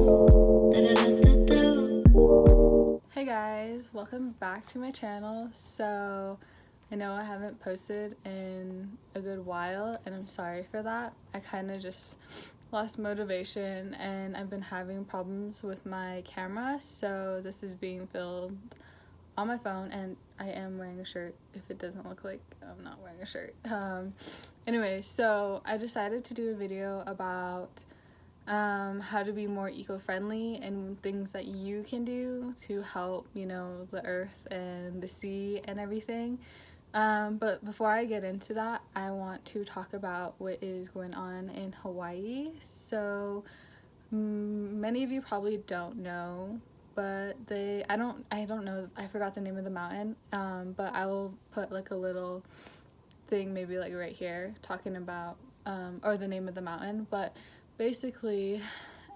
Hey guys, welcome back to my channel. So I know I haven't posted in a good while and I'm sorry for that. I kind of just lost motivation and I've been having problems with my camera, so this is being filmed on my phone and I am wearing a shirt if it doesn't look like I'm not wearing a shirt. Anyway, so I decided to do a video about how to be more eco-friendly and things that you can do to help, the earth and the sea and everything. But before I get into that, I want to talk about what is going on in Hawaii. So many of you probably don't know, but I don't know, I forgot the name of the mountain, but I will put like a little thing maybe like right here talking about or the name of the mountain. But basically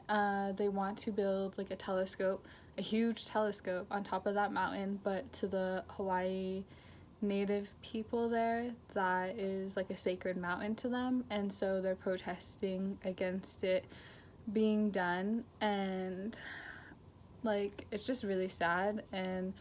they want to build like a huge telescope on top of that mountain, but to the Hawaii native people there, that is like a sacred mountain to them, and so they're protesting against it being done. And like, it's just really sad. And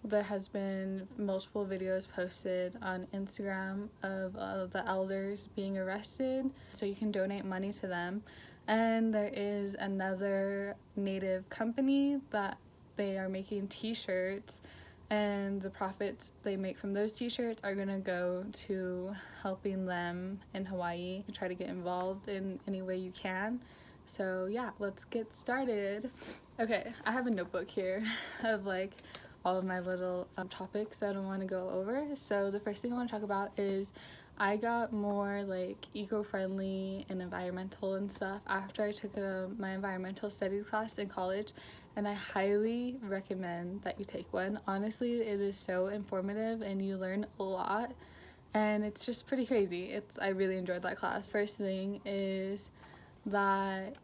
there has been multiple videos posted on Instagram of the elders being arrested, so you can donate money to them. And there is another native company that they are making t-shirts, and the profits they make from those t-shirts are gonna go to helping them in Hawaii. Try to get involved in any way you can. So yeah, let's get started. Okay, I have a notebook here of like all of my little topics that I want to go over. So the first thing I want to talk about is I got more like eco-friendly and environmental and stuff after I took my environmental studies class in college, and I highly recommend that you take one. Honestly, it is so informative and you learn a lot, and it's just pretty crazy. I really enjoyed that class. First thing is that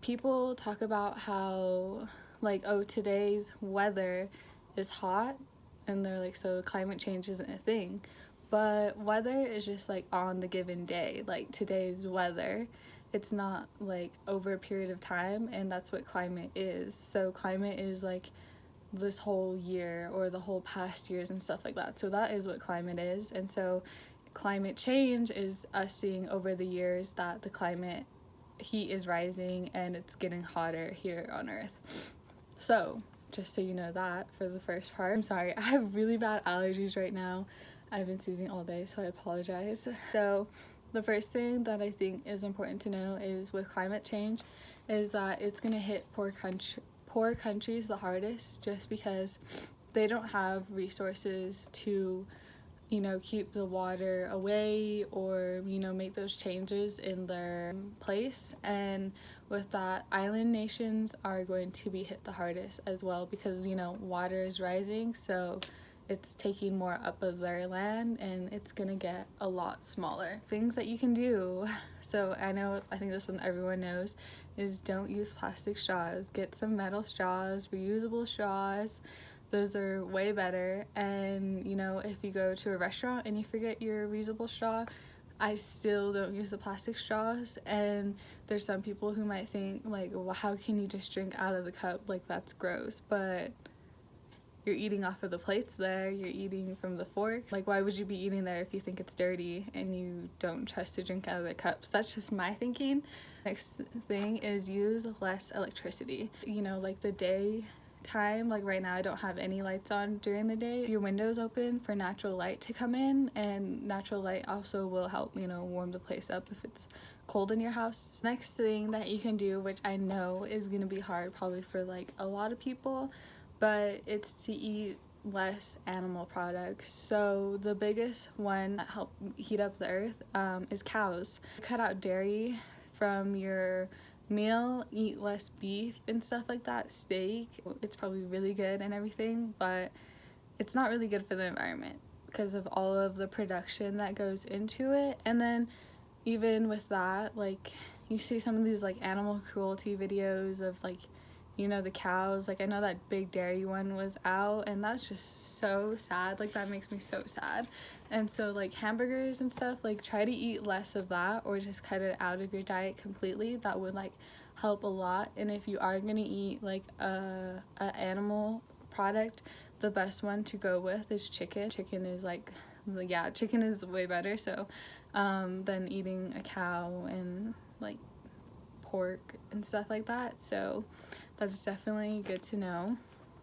people talk about how like, oh, today's weather is hot, and they're like, so climate change isn't a thing. But weather is just like on the given day, like today's weather. It's not like over a period of time, and that's what climate is. So climate is like this whole year or the whole past years and stuff like that. So that is what climate is. And so climate change is us seeing over the years that the climate heat is rising and it's getting hotter here on Earth. So just so you know that for the first part. I'm sorry, I have really bad allergies right now. I've been sneezing all day, so I apologize. So the first thing that I think is important to know is with climate change is that it's going to hit poor countries the hardest, just because they don't have resources to keep the water away or, make those changes in their place. And with that, island nations are going to be hit the hardest as well, because, water is rising, so it's taking more up of their land and it's gonna get a lot smaller. Things that you can do. So I think this one everyone knows is don't use plastic straws. Get some metal straws, reusable straws. Those are way better. And if you go to a restaurant and you forget your reusable straw, I still don't use the plastic straws. And there's some people who might think like, well, how can you just drink out of the cup? Like, that's gross. But you're eating off of the plates there, you're eating from the forks. Like, why would you be eating there if you think it's dirty and you don't trust to drink out of the cups? That's just my thinking. Next thing is use less electricity. Like the day time, like right now I don't have any lights on during the day. Your windows open for natural light to come in, and natural light also will help warm the place up if it's cold in your house. Next thing that you can do, which I know is gonna be hard probably for like a lot of people, but it's to eat less animal products. So the biggest one that help heat up the earth is cows. Cut out dairy from your meal, eat less beef and stuff like that. Steak, it's probably really good and everything, but it's not really good for the environment because of all of the production that goes into it. And then even with that, like, you see some of these like animal cruelty videos of like you know, the cows. Like I know that big dairy one was out, and that's just so sad. Like that makes me so sad. And so like hamburgers and stuff, like try to eat less of that or just cut it out of your diet completely. That would like help a lot. And if you are gonna eat like a animal product, the best one to go with is chicken. Chicken is like, yeah, chicken is way better. So than eating a cow and like pork and stuff like that. So that's definitely good to know.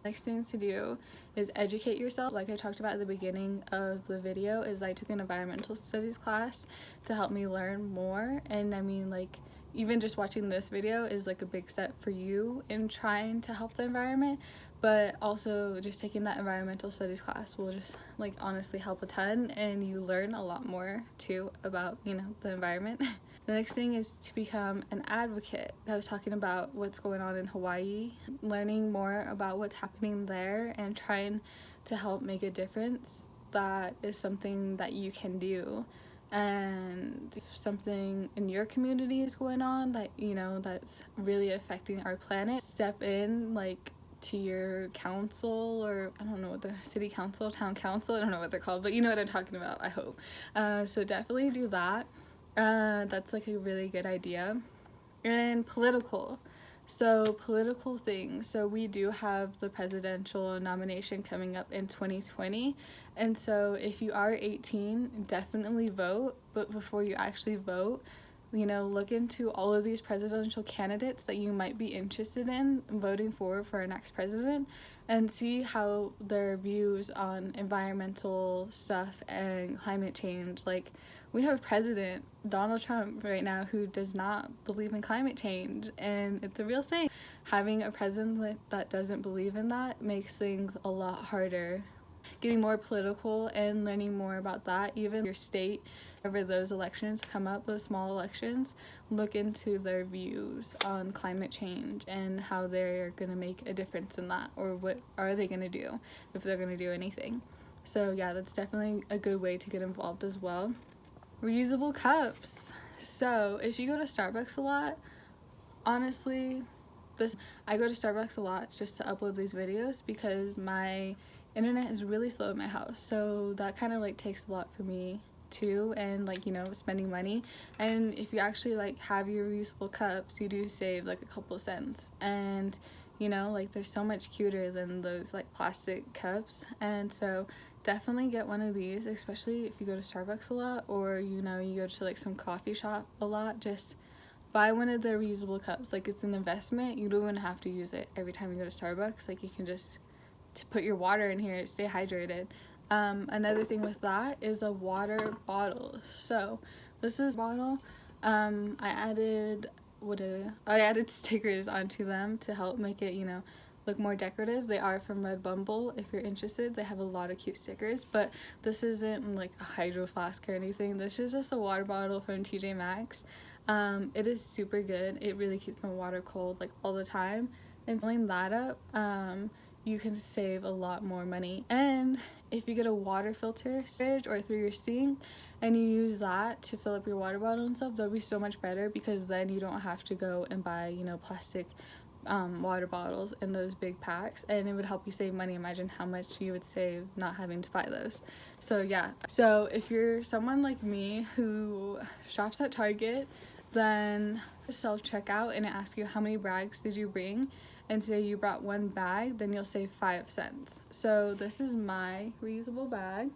Next thing to do is educate yourself. Like I talked about at the beginning of the video, is I took an environmental studies class to help me learn more. And I mean, like, even just watching this video is like a big step for you in trying to help the environment, but also just taking that environmental studies class will just like honestly help a ton, and you learn a lot more too about, you know, the environment. The next thing is to become an advocate. I was talking about what's going on in Hawaii, learning more about what's happening there and trying to help make a difference. That is something that you can do. And if something in your community is going on that, you know, that's really affecting our planet, step in, like, to your council, or I don't know what the city council, town council, I don't know what they're called, but you know what I'm talking about, I hope. So definitely do that. That's like a really good idea. And political. So political things. So we do have the presidential nomination coming up in 2020. And so if you are 18, definitely vote. But before you actually vote, you know, look into all of these presidential candidates that you might be interested in voting for our next president, and see how their views on environmental stuff and climate change. Like, we have a president, Donald Trump, right now who does not believe in climate change, and it's a real thing. Having a president that doesn't believe in that makes things a lot harder. Getting more political and learning more about that, even your state, whenever those elections come up, those small elections, look into their views on climate change and how they're going to make a difference in that, or what are they going to do, if they're going to do anything. So yeah, that's definitely a good way to get involved as well. Reusable cups. So if you go to Starbucks a lot, honestly, I go to Starbucks a lot just to upload these videos because my internet is really slow at my house, so that kind of like takes a lot for me too, and like, you know, spending money. And if you actually like have your reusable cups, you do save like a couple cents, and you know, like they're so much cuter than those like plastic cups. And so definitely get one of these, especially if you go to Starbucks a lot, or you know, you go to like some coffee shop a lot. Just buy one of the reusable cups. Like, it's an investment. You don't even have to use it every time you go to Starbucks. Like, you can just put your water in here, stay hydrated. Another thing with that is a water bottle. So this is a bottle. I added stickers onto them to help make it, you know, look more decorative. They are from Red Bumble. If you're interested, they have a lot of cute stickers, but this isn't like a hydro flask or anything. This is just a water bottle from TJ Maxx. It is super good. It really keeps my water cold like all the time, and filling that up, you can save a lot more money. And if you get a water filter or through your sink and you use that to fill up your water bottle and stuff, that'll be so much better, because then you don't have to go and buy, you know, plastic water bottles in those big packs, and it would help you save money. Imagine how much you would save not having to buy those. So yeah, so if you're someone like me who shops at Target, then self-checkout and it asks you how many bags did you bring, and say you brought one bag, then you'll save 5 cents. So this is my reusable bag.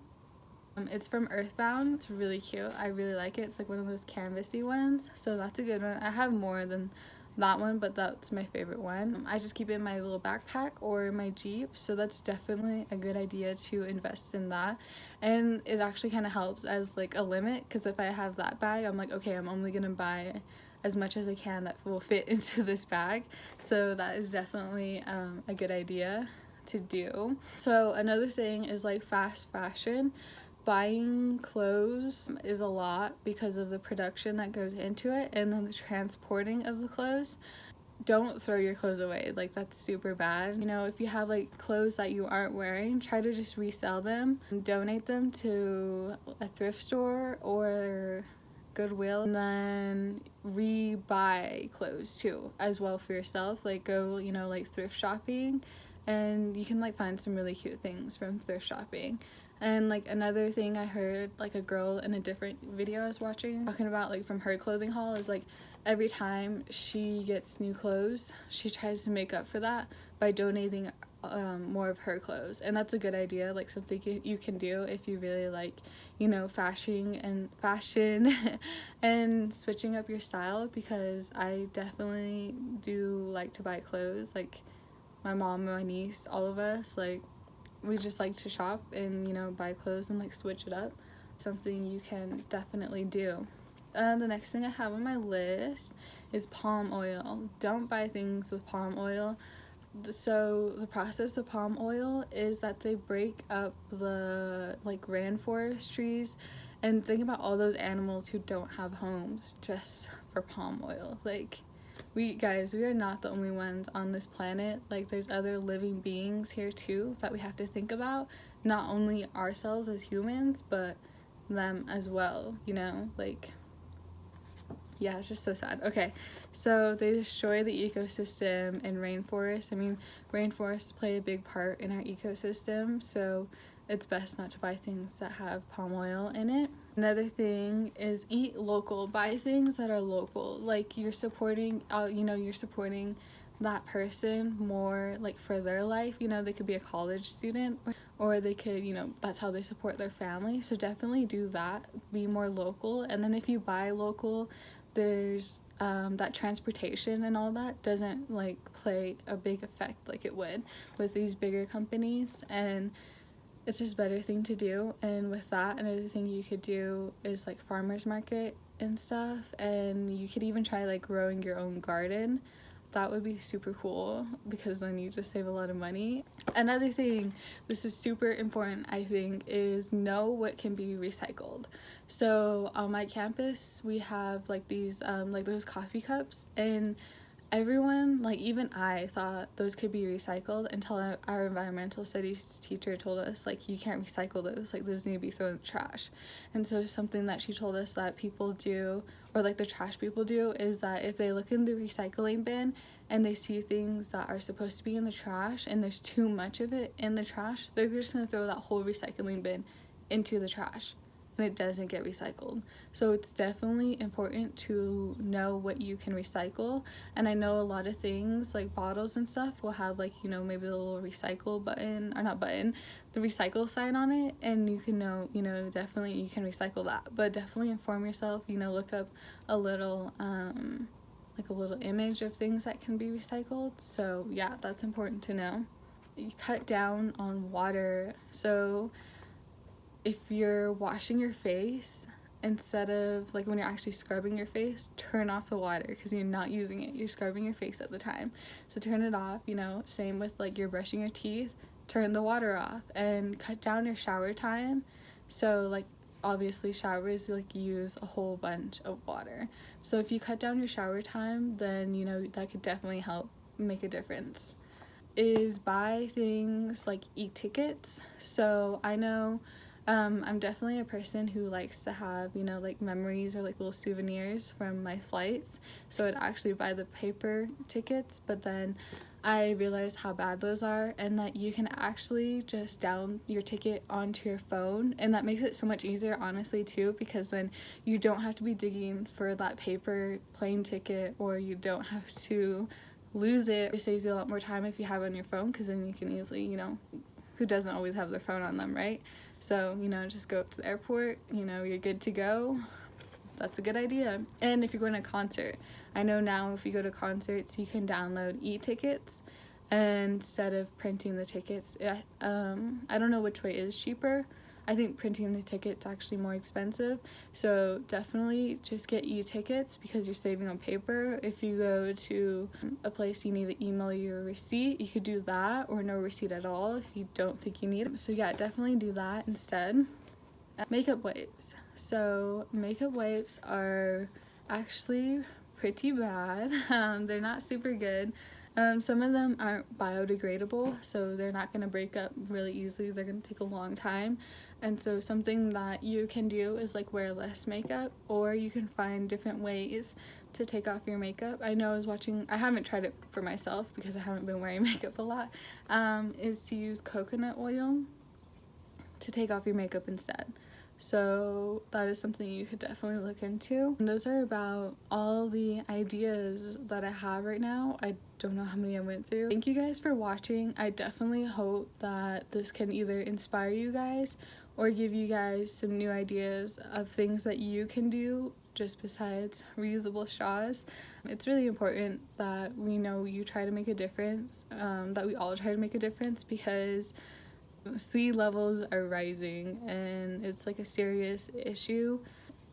It's from Earthbound. It's really cute. I really like it. It's like one of those canvasy ones, so that's a good one. I have more than that one, but that's my favorite one. I just keep it in my little backpack or my Jeep, so that's definitely a good idea to invest in that. And it actually kind of helps as like a limit, because if I have that bag, I'm like, okay, I'm only gonna buy as much as I can that will fit into this bag. So that is definitely a good idea to do. So another thing is like fast fashion. Buying clothes is a lot because of the production that goes into it, and then the transporting of the clothes. Don't throw your clothes away. Like, that's super bad. You know, if you have like clothes that you aren't wearing, try to just resell them and donate them to a thrift store, or Goodwill, and then re-buy clothes too as well for yourself. Like go, you know, like thrift shopping, and you can like find some really cute things from thrift shopping. And like another thing I heard, like a girl in a different video I was watching talking about, like from her clothing haul, is like every time she gets new clothes, she tries to make up for that by donating more of her clothes. And that's a good idea, like something you can do if you really like, you know, fashion and switching up your style, because I definitely do like to buy clothes. Like my mom, my niece, all of us, like we just like to shop and, you know, buy clothes and like switch it up. Something you can definitely do. The next thing I have on my list is palm oil. Don't buy things with palm oil. So the process of palm oil is that they break up the like rainforest trees, and think about all those animals who don't have homes just for palm oil. Like we are not the only ones on this planet. Like there's other living beings here too that we have to think about, not only ourselves as humans but them as well, you know. Like yeah, it's just so sad. Okay, so they destroy the ecosystem in rainforests. I mean, rainforests play a big part in our ecosystem, so it's best not to buy things that have palm oil in it. Another thing is eat local. Buy things that are local. Like you're supporting, you're supporting that person more like for their life. You know, they could be a college student, or they could, you know, that's how they support their family. So definitely do that. Be more local. And then if you buy local, there's that transportation and all that doesn't like play a big effect like it would with these bigger companies, and it's just a better thing to do. And with that, another thing you could do is like farmers market and stuff, and you could even try like growing your own garden. That would be super cool, because then you just save a lot of money. Another thing, this is super important, I think, is know what can be recycled. So on my campus, we have like these like those coffee cups, and everyone, like even I, thought those could be recycled until our environmental studies teacher told us like you can't recycle those, like those need to be thrown in the trash. And so something that she told us that people do, or like the trash people do, is that if they look in the recycling bin and they see things that are supposed to be in the trash and there's too much of it in the trash, they're just going to throw that whole recycling bin into the trash, and it doesn't get recycled. So it's definitely important to know what you can recycle. And I know a lot of things like bottles and stuff will have like, you know, maybe the little recycle button, or not button, the recycle sign on it, and you can know, you know, definitely you can recycle that. But definitely inform yourself, you know, look up a little like a little image of things that can be recycled. So yeah, that's important to know. You cut down on water. So if you're washing your face, instead of like when you're actually scrubbing your face, turn off the water, because you're not using it, you're scrubbing your face at the time. So turn it off. You know, same with like you're brushing your teeth, turn the water off, and cut down your shower time. So like obviously showers like use a whole bunch of water, so if you cut down your shower time, then you know that could definitely help make a difference. Is buy things like e-tickets. So I know I'm definitely a person who likes to have, you know, like memories or like little souvenirs from my flights. So I'd actually buy the paper tickets, but then I realized how bad those are, and that you can actually just down your ticket onto your phone, and that makes it so much easier, honestly, too, because then you don't have to be digging for that paper plane ticket, or you don't have to lose it. It saves you a lot more time if you have it on your phone, because then you can easily, you know, who doesn't always have their phone on them, right? So, you know, just go up to the airport, you know, you're good to go. That's a good idea. And if you're going to a concert, I know now if you go to concerts, you can download e-tickets instead of printing the tickets. I don't know which way is cheaper. I think printing the ticket's actually more expensive. So definitely just get e-tickets, because you're saving on paper. If you go to a place you need to email your receipt, you could do that, or no receipt at all if you don't think you need it. So yeah, definitely do that instead. Makeup wipes. So makeup wipes are actually pretty bad. They're not super good. Some of them aren't biodegradable, so they're not going to break up really easily. They're going to take a long time. And so something that you can do is like wear less makeup, or you can find different ways to take off your makeup. I know I haven't tried it for myself because I haven't been wearing makeup a lot, is to use coconut oil to take off your makeup instead. So that is something you could definitely look into. And those are about all the ideas that I have right now. I don't know how many I went through. Thank you guys for watching. I definitely hope that this can either inspire you guys or give you guys some new ideas of things that you can do just besides reusable straws. It's really important that we know you try to make a difference, that we all try to make a difference, because sea levels are rising and it's like a serious issue.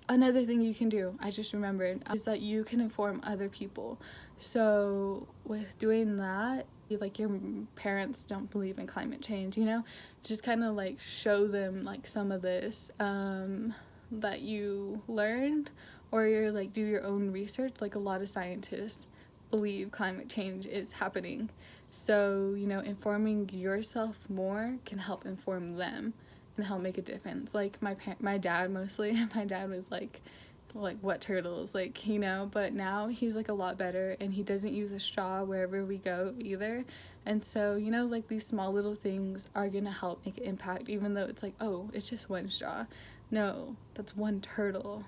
Another thing you can do, I just remembered, is that you can inform other people. So with doing that, like your parents don't believe in climate change, you know, just kind of like show them like some of this that you learned, or you're like do your own research. Like a lot of scientists believe climate change is happening. So, you know, informing yourself more can help inform them and help make a difference. Like my dad mostly, my dad was like what turtles, like, you know, but now he's like a lot better and he doesn't use a straw wherever we go either. And so, you know, like these small little things are gonna help make an impact, even though it's like, oh, it's just one straw. No, that's one turtle.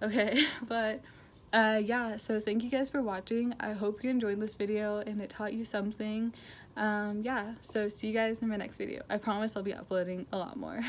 Okay, but yeah, so thank you guys for watching. I hope you enjoyed this video and it taught you something. Yeah, so see you guys in my next video. I promise I'll be uploading a lot more.